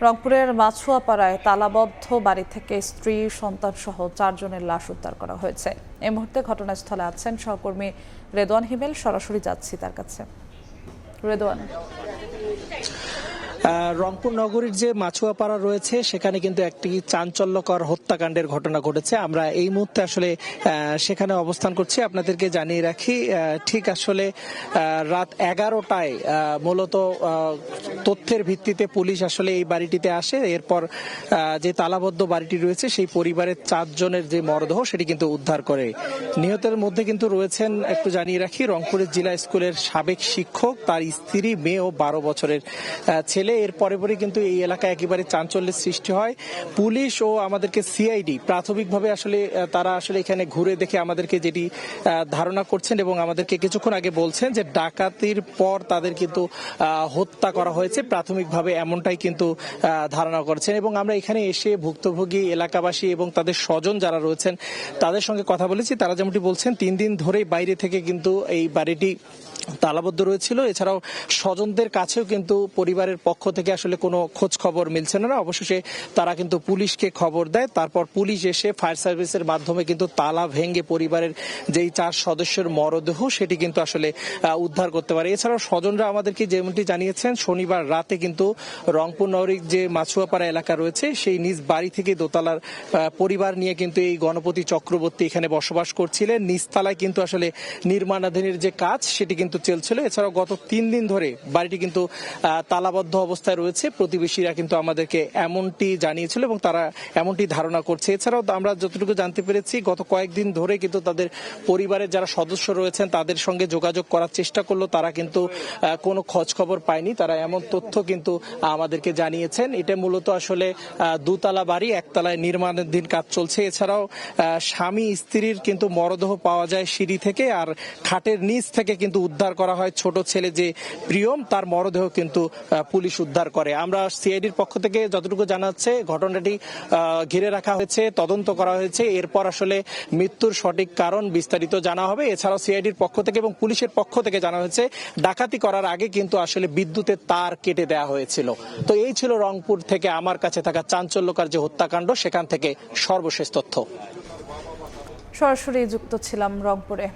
রংপুরের মাছুয়াপাড়ায় তালাবদ্ধ বাড়ি থেকে স্ত্রী সন্তান সহ 4 জনের লাশ উদ্ধার করা হয়েছে। এই মুহূর্তে ঘটনাস্থলে আছেন সহকর্মী রেদওয়ান হিমেল। সরাসরি যাচ্ছি তার কাছে। রেদওয়ান, রংপুর নগরীর যে মাছুয়াপাড়া রয়েছে সেখানে কিন্তু একটি চাঞ্চল্যকর হত্যাকাণ্ডের ঘটনা ঘটেছে। আমরা এই মুহূর্তে আসলে সেখানে অবস্থান করছি। আপনাদেরকে জানিয়ে রাখি, ঠিক আসলে রাত 11টায় মূলত তথ্যের ভিত্তিতে পুলিশ আসলে এই বাড়িটিতে আসে। এরপর যে তালাবদ্ধ বাড়িটি রয়েছে সেই পরিবারের 4 জনের যে মরদেহ সেটি কিন্তু উদ্ধার করে। নিহতের মধ্যে কিন্তু রয়েছেন, একটু জানিয়ে রাখি, রংপুরের জেলা স্কুলের সাবেক শিক্ষক, তার স্ত্রী, মেয়ে ও 12 বছরের ছেলে। এর পরে কিন্তু এই এলাকায় একেবারে চাঞ্চল্যের সৃষ্টি হয়। পুলিশ ও আমাদেরকে সিআইডি প্রাথমিকভাবে আসলে তারা আসলে এখানে ঘুরে দেখে আমাদেরকে যেটি ধারণা করছেন এবং আমাদেরকে কিছুক্ষণ আগে বলছেন যে ডাকাতির পর তাদের কিন্তু হত্যা করা হয়েছে, প্রাথমিকভাবে এমনটাই কিন্তু ধারণা করছেন। এবং আমরা এখানে এসে ভুক্তভোগী এলাকাবাসী এবং তাদের স্বজন যারা রয়েছেন তাদের সঙ্গে কথা বলেছি। তারা যেমনটি বলছেন 3 দিন ধরেই বাইরে থেকে কিন্তু এই বাড়িটি তালাবদ্ধ রয়েছিল। এছাড়াও স্বজনদের কাছেও কিন্তু পরিবারের পক্ষ থেকে আসলে কোনো খোঁজ খবর মিলছে না। অবশেষে তারা কিন্তু পুলিশকে খবর দেয়। তারপর পুলিশ এসে ফায়ার সার্ভিসের মাধ্যমে কিন্তু তালা ভেঙে পরিবারের যেই 4 সদস্যের মরদেহ সেটি কিন্তু আসলে উদ্ধার করতে পারে। এছাড়াও স্বজনরা আমাদেরকে যেমনটি জানিয়েছেন, শনিবার রাতে কিন্তু রংপুর নগরীর যে মাছুয়াপাড়া এলাকা রয়েছে সেই নিজ বাড়ি থেকে দোতলার পরিবার নিয়ে কিন্তু এই গণপতি চক্রবর্তী এখানে বসবাস করছিলেন। নিচতলায় কিন্তু আসলে নির্মাণাধীনের যে কাজ সেটি কিন্তু চলছিল। এছাড়াও গত 3 দিন ধরে বাড়িটি কিন্তু তালাবদ্ধ অবস্থায় রয়েছে। প্রতিবেশীরা কিন্তু আমাদেরকে এমনটি জানিয়েছিল এবং তারা এমনটি ধারণা করছে। এছাড়াও আমরা যতটুকু জানতে পেরেছি, গত কয়েকদিন ধরে কিন্তু তাদের পরিবারের যারা সদস্য রয়েছেন তাদের সঙ্গে যোগাযোগ করার চেষ্টা করলো, তারা কিন্তু কোনো খোঁজ খবর পায়নি। তারা এমন তথ্য কিন্তু আমাদেরকে জানিয়েছেন। এটা মূলত আসলে 2তলা বাড়ি, 1তলায় নির্মাণাধীন কাজ চলছে। এছাড়াও স্বামী স্ত্রীর কিন্তু মরদেহ পাওয়া যায় সিঁড়ি থেকে, আর খাটের নিচ থেকে কিন্তু উদ্ধার করা হয় ছোট ছেলে যে প্রিয়ম, তার মরদেহ কিন্তু পুলিশ উদ্ধার করে। আমরা সিআইডির পক্ষ থেকে যতটুকু জানা যাচ্ছে, ঘটনাটি ঘিরে রাখা হয়েছে, তদন্ত করা হয়েছে। এরপর আসলে মৃত্যুর সঠিক কারণ বিস্তারিত জানা হবে। এছাড়াও সিআইডির পক্ষ থেকে এবং পুলিশের পক্ষ থেকে জানা হয়েছে ডাকাতি করার আগে কিন্তু আসলে বিদ্যুতের তার কেটে দেওয়া হয়েছিল। তো এই ছিল রংপুর থেকে আমার কাছে থাকা চাঞ্চল্যকর যে হত্যাকাণ্ড, সেখান থেকে সর্বশেষ তথ্য। সরাসরি যুক্ত ছিলাম রংপুরে।